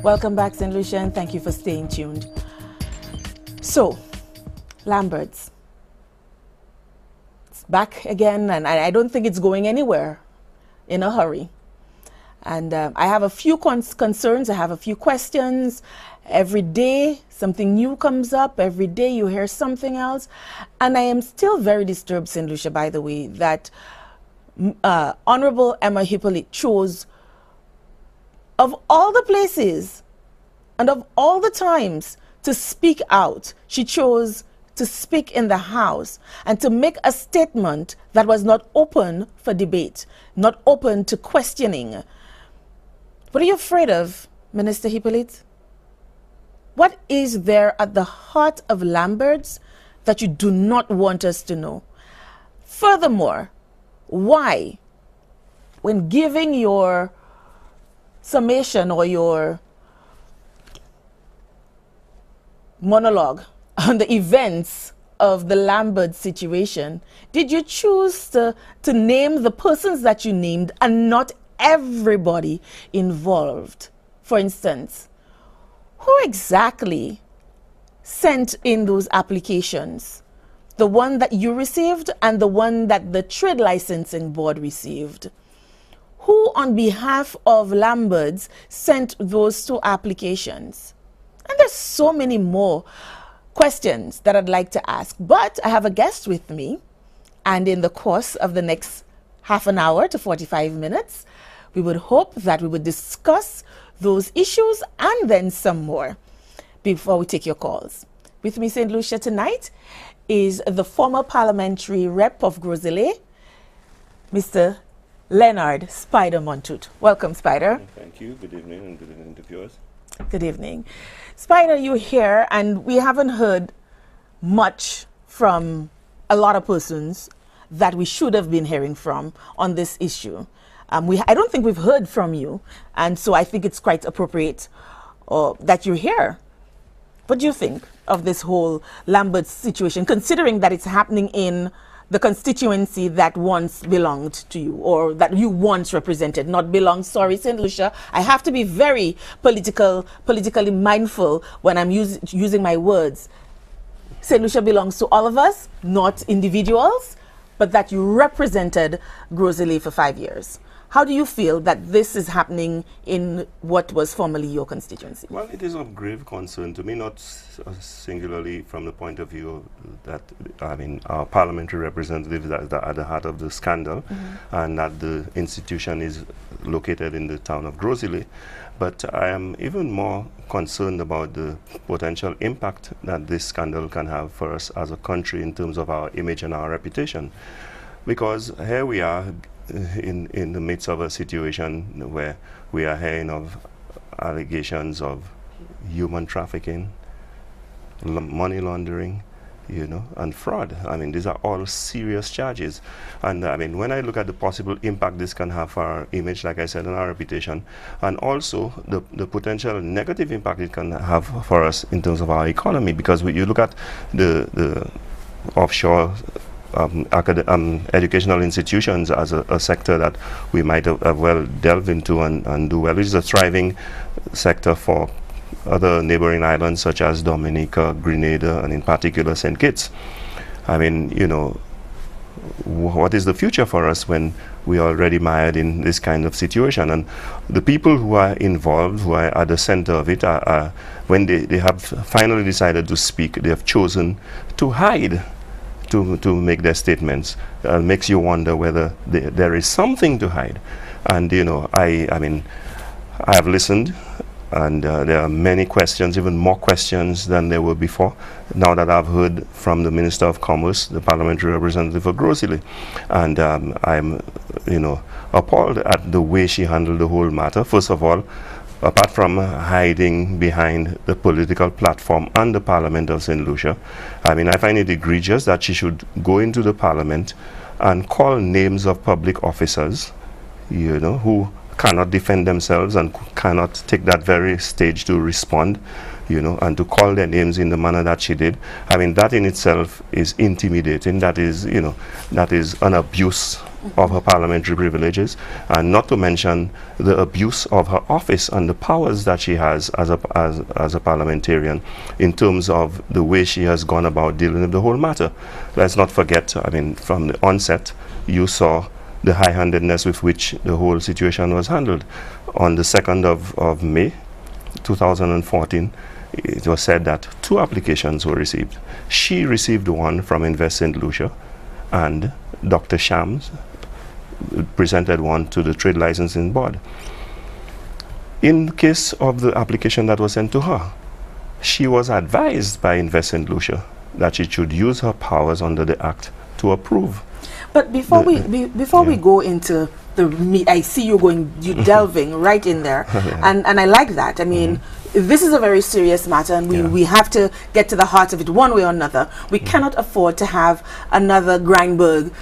Welcome back, St. Lucia, and thank you for staying tuned. So, Lambirds. It's back again, and I don't think it's going anywhere in a hurry. And I have a few concerns, I have a few questions. Every day, something new comes up. Every day, you hear something else. And I am still very disturbed, St. Lucia, by the way, that Honorable Emma Hippolyte chose, of all the places and of all the times to speak out, she chose to speak in the House and to make a statement that was not open for debate, not open to questioning. What are you afraid of, Minister Hippolyte? What is there at the heart of Lambirds that you do not want us to know? Furthermore, why, when giving your summation or your monologue on the events of the Lambird situation, did you choose to name the persons that you named and not everybody involved? For instance, who exactly sent in those applications? The one that you received and the one that the Trade Licensing Board received. Who on behalf of Lambirds sent those two applications? And there's so many more questions that I'd like to ask, but I have a guest with me, and in the course of the next half an hour to 45 minutes, we would hope that we would discuss those issues and then some more before we take your calls. With me, St. Lucia, tonight is the former parliamentary rep of Gros-Islet, Mr. Leonard Spider Montoute. Welcome, Spider. Thank you. Good evening, and good evening to viewers. Good evening. Spider, you're here, and we haven't heard much from a lot of persons that we should have been hearing from on this issue. I don't think we've heard from you, and so I think it's quite appropriate that you're here. What do you think of this whole Lambert situation, considering that it's happening in the constituency that once belonged to you, or that you once represented? Not belong, sorry, St. Lucia. I have to be very politically mindful when I'm using my words. St. Lucia belongs to all of us, not individuals, but that you represented Gros-Islet for 5 years. How do you feel that this is happening in what was formerly your constituency? Well, it is of grave concern to me, not singularly from the point of view that, I mean, our parliamentary representatives are at the heart of the scandal, and that the institution is located in the town of Gros-Islet. But I am even more concerned about the potential impact that this scandal can have for us as a country in terms of our image and our reputation. Because here we are, in the midst of a situation where we are hearing of allegations of human trafficking, money laundering, you know, and fraud. I mean, these are all serious charges. And I mean, when I look at the possible impact this can have for our image, like I said, and our reputation, and also the potential negative impact it can have for us in terms of our economy, because you look at the offshore educational institutions as a sector that we might have well delved into and do well. It is a thriving sector for other neighboring islands such as Dominica, Grenada, and in particular St. Kitts. I mean, you know, what is the future for us when we are already mired in this kind of situation? And the people who are involved, who are at the center of it, are when they have finally decided to speak, they have chosen to hide to make their statements. Makes you wonder whether there is something to hide. And you know, I mean, I have listened, and there are many questions, even more questions than there were before, now that I've heard from the Minister of Commerce, the parliamentary representative for Gros-Islet. And I'm, you know, appalled at the way she handled the whole matter. First of all, apart from hiding behind the political platform and the Parliament of St. Lucia, I mean, I find it egregious that she should go into the Parliament and call names of public officers, you know, who cannot defend themselves and cannot take that very stage to respond, you know, and to call their names in the manner that she did. I mean, that in itself is intimidating. That is, you know, that is an abuse of her parliamentary privileges, and not to mention the abuse of her office and the powers that she has as a parliamentarian in terms of the way she has gone about dealing with the whole matter. Let's not forget, I mean, from the onset, you saw the high-handedness with which the whole situation was handled. On the 2nd of May 2014, it was said that 2 applications were received. She received one from Invest St. Lucia, and Dr. Shams presented one to the Trade Licensing Board. In the case of the application that was sent to her, she was advised by Invest St. Lucia that she should use her powers under the Act to approve. But before we go into the meat, I see you delving right in there, and I like that. I mean, this is a very serious matter, and we have to get to the heart of it one way or another. We cannot afford to have another Grindberg,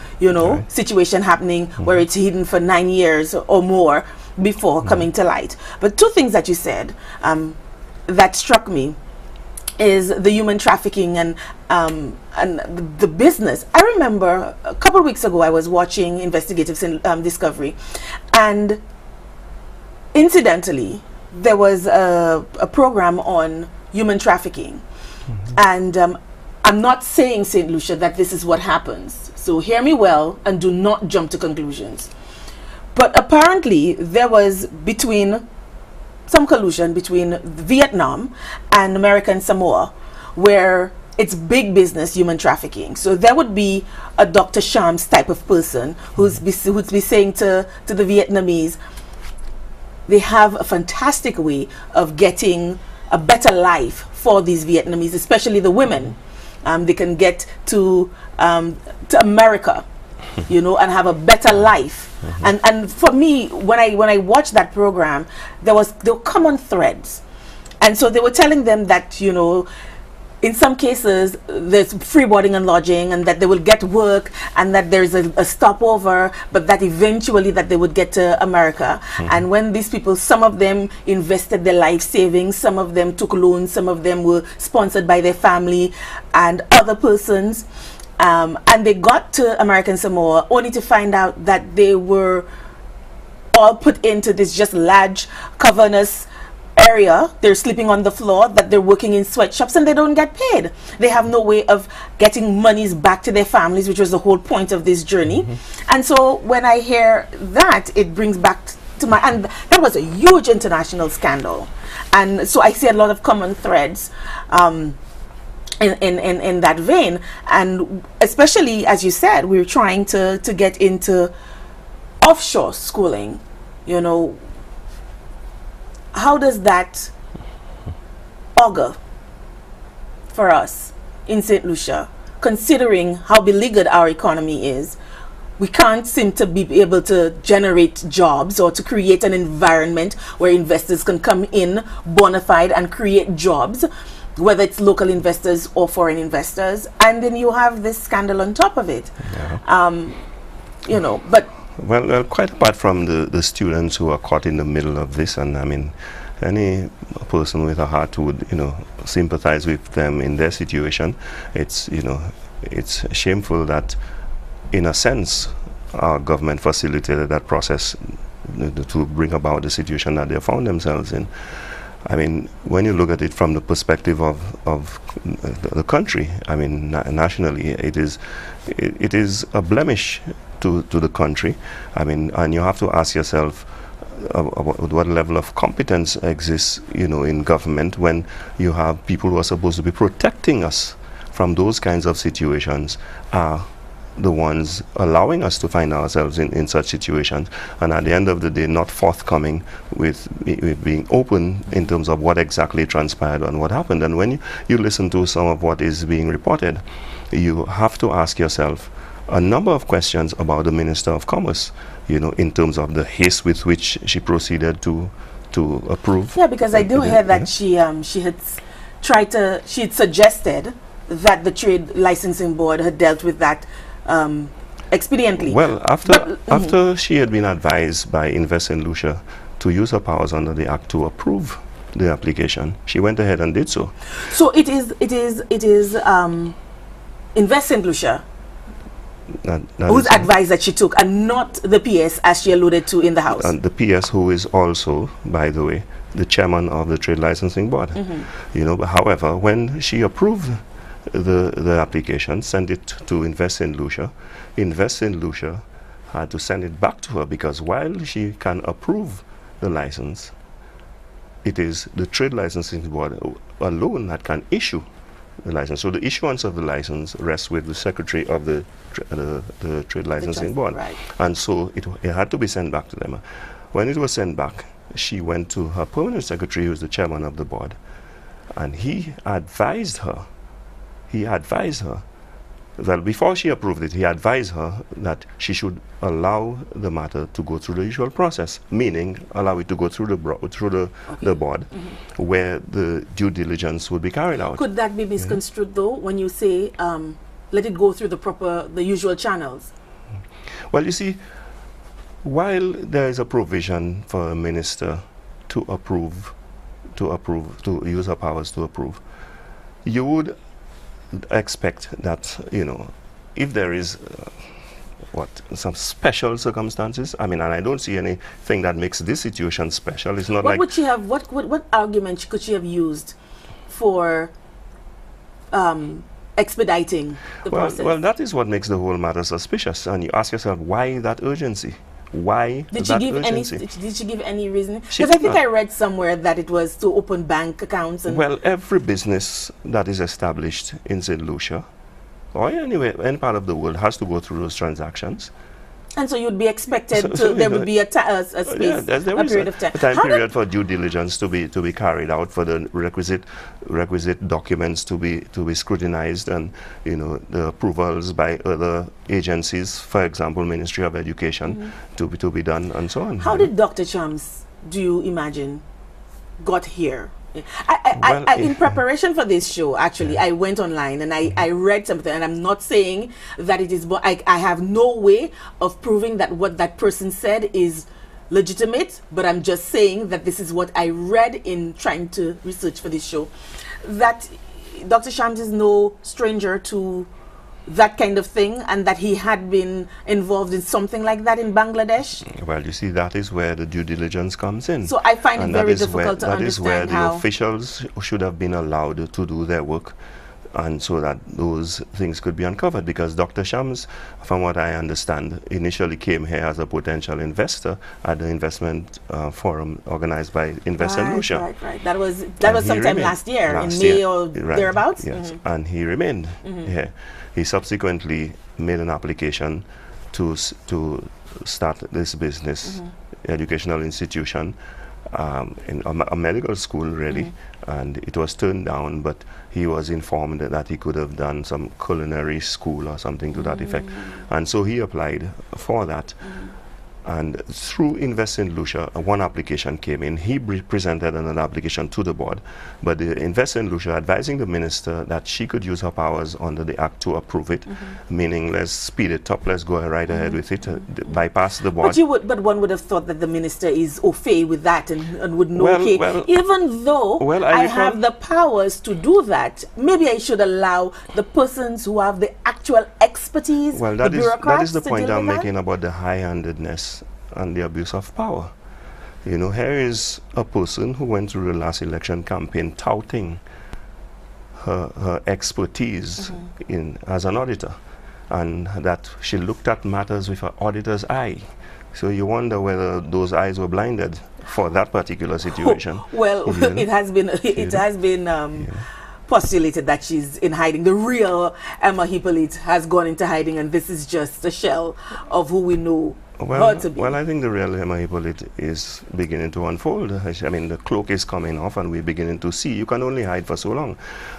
situation happening where it's hidden for 9 years or more before coming to light. But 2 things that you said that struck me is the human trafficking and the business. I remember a couple of weeks ago I was watching Investigative Discovery, and incidentally there was a program on human trafficking, and I'm not saying, St. Lucia, that this is what happens, so hear me well and do not jump to conclusions. But apparently there was some collusion between Vietnam and American Samoa, where it's big business human trafficking. So there would be a Dr. Shams type of person who'd be saying to the Vietnamese, they have a fantastic way of getting a better life for these Vietnamese, especially the women. They can get to America, and have a better life. And for me, when I watched that program, there were common threads, and so they were telling them that in some cases there's free boarding and lodging, and that they will get work, and that there's a stopover, but that eventually that they would get to America. And when these people, some of them invested their life savings, some of them took loans, some of them were sponsored by their family and other persons. And they got to American Samoa only to find out that they were all put into this just large cavernous area. They're sleeping on the floor, that they're working in sweatshops, and they don't get paid. They have no way of getting monies back to their families, which was the whole point of this journey. And so when I hear that, it brings back to my, and that was a huge international scandal. And so I see a lot of common threads in that vein, and especially, as you said, we're trying to get into offshore schooling. How does that augur for us in St. Lucia, considering how beleaguered our economy is? We can't seem to be able to generate jobs or to create an environment where investors can come in bona fide and create jobs, whether it's local investors or foreign investors, and then you have this scandal on top of it. But well, quite apart from the students who are caught in the middle of this, and I mean, any person with a heart would sympathize with them in their situation. It's it's shameful that, in a sense, our government facilitated that process to bring about the situation that they found themselves in. I mean, when you look at it from the perspective of the country, I mean, nationally, it is a blemish to the country. I mean, and you have to ask yourself what level of competence exists, in government, when you have people who are supposed to be protecting us from those kinds of situations are the ones allowing us to find ourselves in such situations, and at the end of the day not forthcoming with being open in terms of what exactly transpired and what happened. And when you listen to some of what is being reported, you have to ask yourself a number of questions about the Minister of Commerce, in terms of the haste with which she proceeded to approve. Yeah, because I do hear that she had suggested that the Trade Licensing Board had dealt with that expediently. Well, after she had been advised by Invest St. Lucia to use her powers under the Act to approve the application, she went ahead and did so. So it is Invest St. Lucia Whose advice that she took, and not the PS as she alluded to in the House. And the PS, who is also, by the way, the chairman of the Trade Licensing Board. You know, however, when she approved the application, sent it to Invest in Lucia had to send it back to her, because while she can approve the license, it is the Trade Licensing Board alone that can issue the license. So the issuance of the license rests with the Secretary of the Trade Licensing Board. Right. And so it had to be sent back to them. When it was sent back, she went to her permanent secretary, who is the chairman of the board, and he advised her, well, before she approved it, he advised her that she should allow the matter to go through the usual process, meaning allow it to go through the board, where the due diligence would be carried out. Could that be misconstrued, though, when you say let it go through the usual channels? Well, you see, while there is a provision for a minister to use her powers to approve, you would expect that, you know, if there is some special circumstances, I mean, and I don't see anything that makes this situation special. It's not what like... would she have, what argument could she have used for expediting the process? Well, that is what makes the whole matter suspicious, and you ask yourself, why that urgency? Why did that she give urgency? did she give any reason? She Because I did think not. I read somewhere that it was to open bank accounts. And Well, every business that is established in St. Lucia, or anywhere, any part of the world, has to go through those transactions. and so you'd be expected to, there would be a space, there a is period of time. a time How period for due diligence to be carried out, for the requisite documents to be scrutinized, and, you know, the approvals by other agencies, for example, Ministry of Education, to be done, and so on. How did Dr. Chams, do you imagine, got here? In preparation for this show, actually, I went online and I read something, and I'm not saying that it is, but I have no way of proving that what that person said is legitimate, but I'm just saying that this is what I read in trying to research for this show, that Dr. Shams is no stranger to that kind of thing, and that he had been involved in something like that in Bangladesh. Well, you see, that is where the due diligence comes in. So I find And it very that is difficult to that is where understand the how officials should have been allowed to do their work, and so that those things could be uncovered, because Dr. Shams, from what I understand, initially came here as a potential investor at the investment forum organized by Invest in Lucia. Right. That was sometime last year, in May or thereabouts. Yes, and he remained here. He subsequently made an application to start this business, educational institution, in a medical school, really, and it was turned down, but he was informed that he could have done some culinary school or something to that effect, and so he applied for that. And through Invest in Lucia, one application came in. He presented another application to the board, but the Invest in Lucia advising the minister that she could use her powers under the act to approve it, meaning let's speed it up, let's go right ahead with it, bypass the board. But one would have thought that the minister is au fait with that and would know, even though I have the powers to do that, maybe I should allow the persons who have the actual expertise, the bureaucrats, that is the to point deal I'm with that? making about the high-handedness and the abuse of power. You know, here is a person who went through the last election campaign touting her expertise as an auditor, and that she looked at matters with her auditor's eye. So you wonder whether those eyes were blinded for that particular situation. Well, it has been postulated that she's in hiding. The real Emma Hippolyte has gone into hiding, and this is just a shell of who we know her to be. Well, I think the real Emma Hippolyte is beginning to unfold. I mean, the cloak is coming off, and we're beginning to see. You can only hide for so long,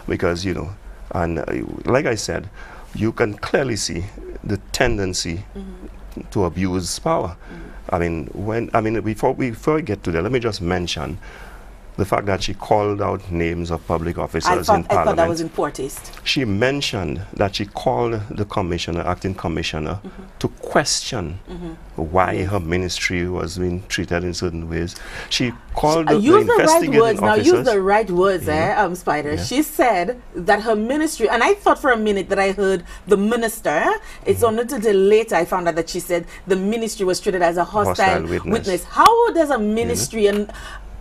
because, you know, and like I said, you can clearly see the tendency to abuse power. I mean, before we get to that, let me just mention the fact that she called out names of public officers in Parliament. I thought that was in poor taste. She mentioned that she called the commissioner, acting commissioner, to question why her ministry was being treated in certain ways. She called the investigating officers. Now use the right words, Spider. Yeah. She said that her ministry, and I thought for a minute that I heard the minister. It's only until later I found out that she said the ministry was treated as a hostile witness. How does a ministry and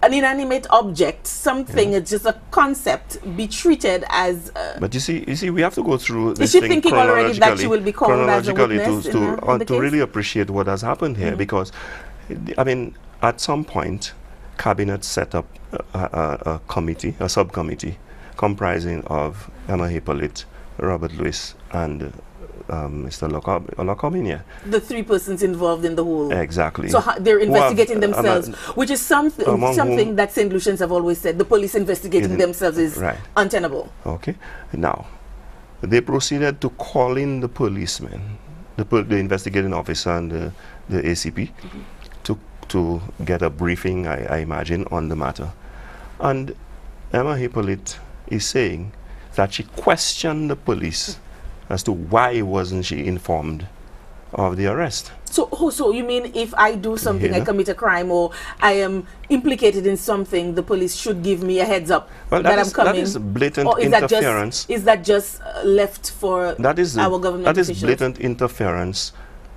an inanimate object, something, it's just a concept, be treated as... but you see, we have to go through this thing thinking already that she will be called as a witness to really appreciate what has happened here, because, I mean, at some point, Cabinet set up a committee, a subcommittee, comprising of Emma Hippolyte, Robert Lewis, and Mr. Locominia. The three persons involved in the whole. Exactly. So they're investigating themselves, which is something that St. Lucians have always said. The police investigating themselves is untenable. Okay. Now, they proceeded to call in the policemen, the investigating officer and the ACP, to get a briefing, I imagine, on the matter. And Emma Hippolyte is saying that she questioned the police as to why wasn't she informed of the arrest. So you mean if I do something, I commit a crime, or I am implicated in something, the police should give me a heads up that I'm coming? That is blatant interference. Is that just left for our government That is officials? blatant interference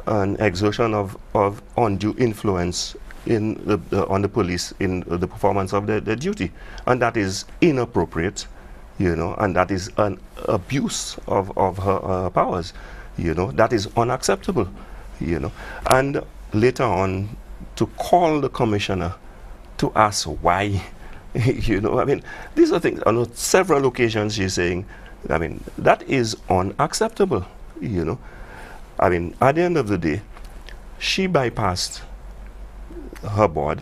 and exertion of undue influence on the police in the performance of their duty. And that is inappropriate. And that is an abuse of her powers, that is unacceptable, And later on, to call the commissioner to ask why, I mean, these are things, on several occasions she's saying, I mean, that is unacceptable, I mean, at the end of the day, she bypassed her board,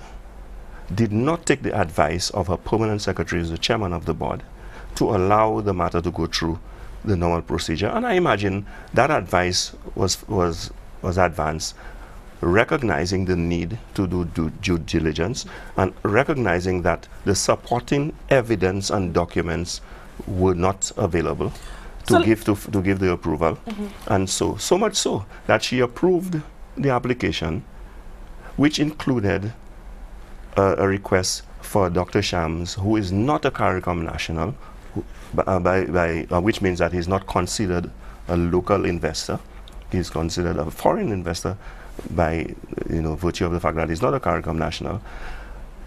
did not take the advice of her permanent secretary, the chairman of the board, to allow the matter to go through the normal procedure. And I imagine that advice was advanced, recognizing the need to do due diligence and recognizing that the supporting evidence and documents were not available to give the approval. And so much so that she approved the application, which included a request for Dr. Shams, who is not a CARICOM national, which means that he's not considered a local investor. He's considered a foreign investor by virtue of the fact that he's not a CARICOM national.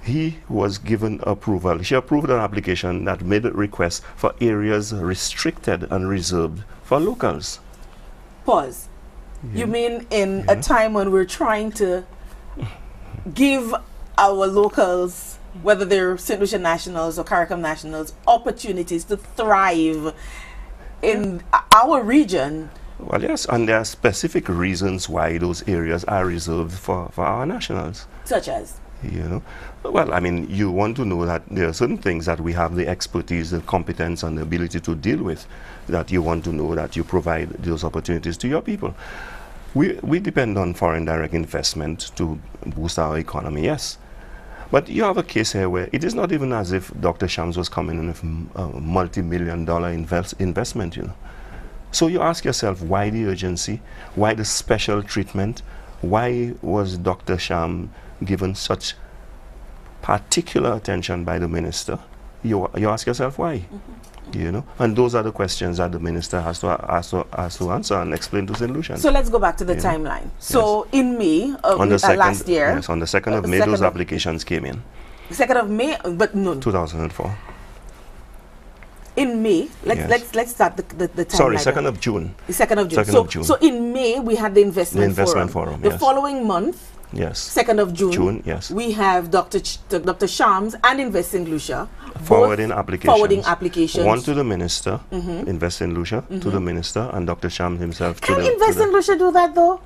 He was given approval. She approved an application that made a request for areas restricted and reserved for locals. Pause. You mean in a time when we're trying to give our locals, whether they're St. Lucia nationals or CARICOM nationals, opportunities to thrive in our region? Well, yes, and there are specific reasons why those areas are reserved for our nationals. Such as? Well, I mean, you want to know that there are certain things that we have the expertise, the competence, and the ability to deal with, that you want to know that you provide those opportunities to your people. We depend on foreign direct investment to boost our economy, yes. But you have a case here where it is not even as if Dr. Shams was coming in with a multi-million-dollar investment, So you ask yourself, why the urgency? Why the special treatment? Why was Dr. Shams given such particular attention by the minister? You ask yourself why, And those are the questions that the minister has to answer and explain to St. Lucian. So let's go back to the timeline. So in May of last year, yes, on the 2nd of May, those applications came in. 2nd of May, but no. 2004. In May, let's start the timeline. Sorry, 2nd of June. The 2nd of June. 2nd of June. So in May we had the investment forum. The following month. Yes. 2nd of June. Yes. We have Dr. Shams and Invest St. Lucia forwarding applications. One to the minister, Invest St. Lucia, to the minister, and Dr. Shams himself. Can Invest St. Lucia do that though?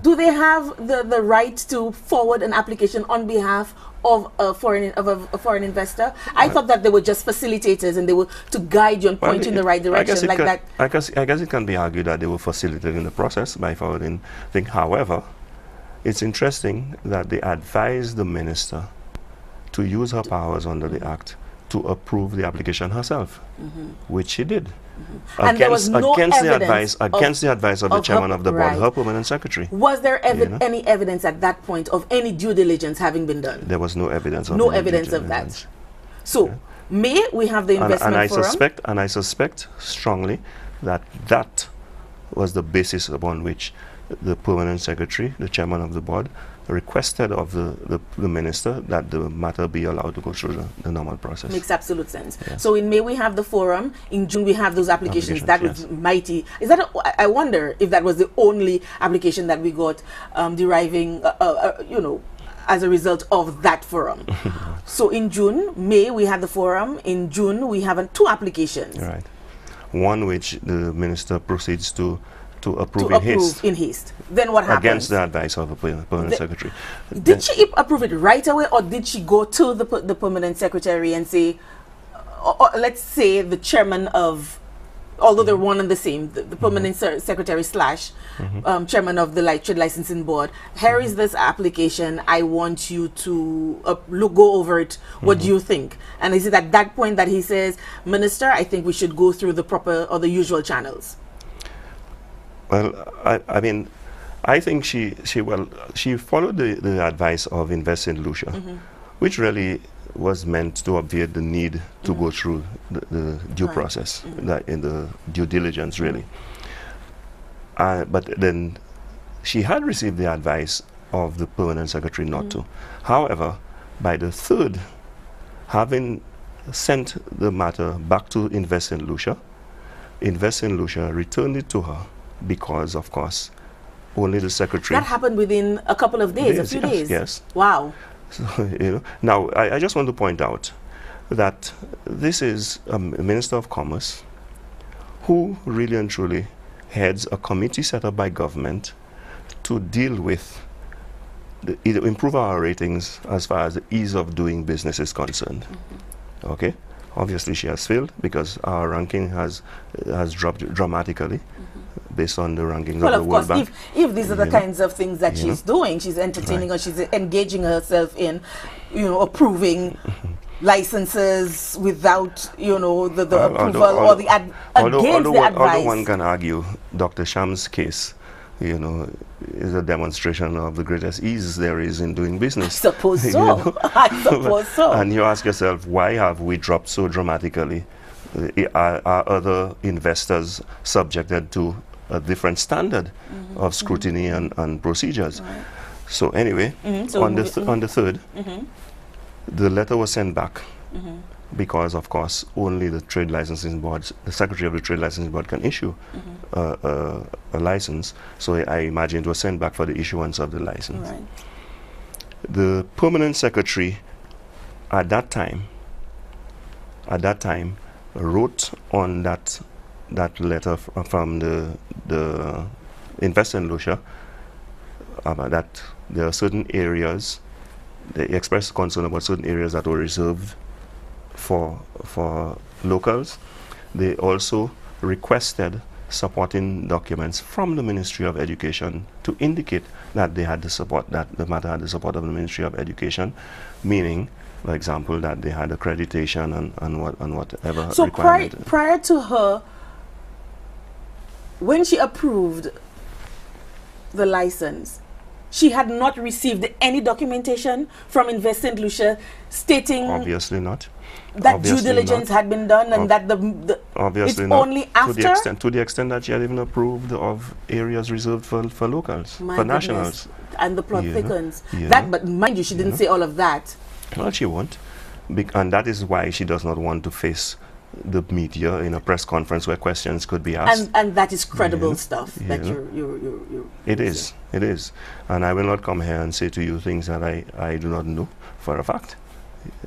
Do they have the right to forward an application on behalf of a foreign investor? I thought that they were just facilitators and they were to guide you and point you in the right direction like that. I guess it can be argued that they were facilitating the process by forwarding things. However, it's interesting that they advised the minister to use her powers under the Act to approve the application herself, which she did. And there was no Against the evidence advice of the chairman of the board, her permanent secretary. Was there any evidence at that point of any due diligence having been done? There was no evidence of no evidence of that. So, May we have the investment forum? And I suspect strongly that that was the basis upon which the permanent secretary, the chairman of the board, requested of the minister that the matter be allowed to go through the normal process. Makes absolute sense. Yes. So in May we have the forum, in June we have those applications. That was mighty. Is that I wonder if that was the only application that we got deriving, you know, as a result of that forum. So in June, May we have the forum. In June we have two applications. Right. One which the minister proceeds to approve in haste. Then what happens? Against the advice of the permanent secretary. Did she approve it right away, or did she go to the permanent secretary and say, or let's say the chairman of, although they're one and the same, the permanent secretary slash chairman of the trade licensing board, here is this application, I want you to go over it, what do you think? And is it at that point that he says, Minister, I think we should go through the proper or the usual channels? Well, I mean, I think she followed the advice of Invest in Lucia, which really was meant to obviate the need to go through the due process, in the due diligence, really. But then she had received the advice of the permanent secretary not to. However, by the third, having sent the matter back to Invest in Lucia returned it to her, because, of course, only the secretary... That happened within a couple of days, a few days? Yes. Wow. So, you know, now, I just want to point out that this is a Minister of Commerce who really and truly heads a committee set up by government to deal with, improve our ratings as far as the ease of doing business is concerned. Okay? Obviously, she has failed because our ranking has dropped dramatically based on the rankings of the World Bank. If these are the kinds of things that she's doing, she's entertaining or she's engaging herself in, you know, approving licenses without, you know, the approval or the against the advice. Although one can argue Dr. Sham's case, you know, is a demonstration of the greatest ease there is in doing business. I suppose so. I suppose so. And you ask yourself, why have we dropped so dramatically? Are other investors subjected to a different standard of scrutiny and procedures? Right. So anyway, so on the third, the letter was sent back because, of course, only the trade licensing board, the secretary of the trade licensing board, can issue a license. So I imagine it was sent back for the issuance of the license. Right. The permanent secretary at that time wrote on that letter from the Invest in Lucia that there are certain areas, they expressed concern about certain areas that were reserved for locals. They also requested supporting documents from the Ministry of Education to indicate that they had the support, that the matter had the support of the Ministry of Education, meaning, for example, that they had accreditation and whatever. So prior to her, when she approved the license, she had not received any documentation from Invest in Lucia stating... Obviously not. That obviously due diligence had been done and that obviously it's not. only after... To the extent that she had even approved of areas reserved for locals, for nationals. And the plot thickens. Yeah. But mind you, she didn't say all of that. Well, she won't. And that is why she does not want to face the media in a press conference where questions could be asked. And that is credible stuff that you're It is. And I will not come here and say to you things that I do not know for a fact.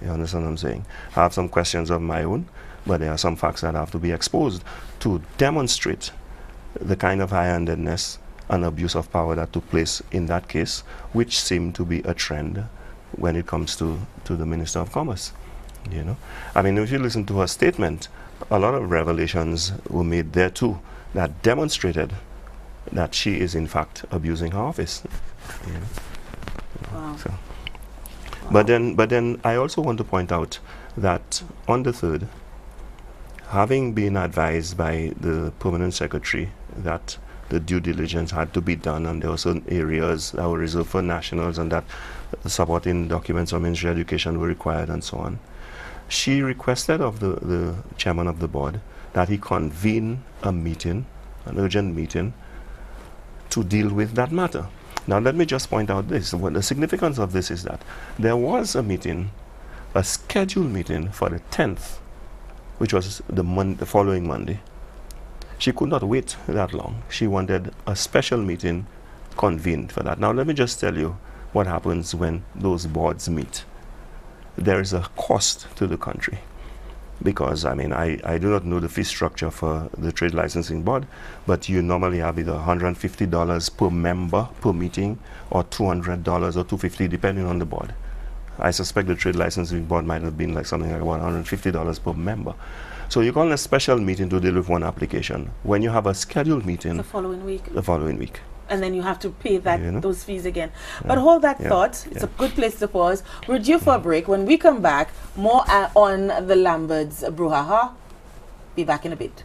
You understand what I'm saying? I have some questions of my own, but there are some facts that have to be exposed to demonstrate the kind of high-handedness and abuse of power that took place in that case, which seemed to be a trend when it comes to the Minister of Commerce. You know, I mean, if you listen to her statement, a lot of revelations were made there too that demonstrated that she is in fact abusing her office. You know? Wow. So But then I also want to point out that on the 3rd, having been advised by the permanent secretary that the due diligence had to be done and there were certain areas that were reserved for nationals and that supporting documents on Ministry of Education were required and so on, she requested of the chairman of the board that he convene a meeting, an urgent meeting, to deal with that matter. Now let me just point out this. Well, the significance of this is that there was a meeting, a scheduled meeting for the 10th, which was the following Monday. She could not wait that long. She wanted a special meeting convened for that. Now let me just tell you what happens when those boards meet. There is a cost to the country. Because, I mean, I do not know the fee structure for the Trade Licensing Board, but you normally have either $150 per member per meeting or $200 or $250 depending on the board. I suspect the Trade Licensing Board might have been like something like about $150 per member. So you call a special meeting to deal with one application. When you have a scheduled meeting... The following week. The following week. And then you have to pay that those fees again. Yeah. But hold that thought. It's a good place to pause. We're due for a break. When we come back, more on the Lambird's brouhaha. Be back in a bit.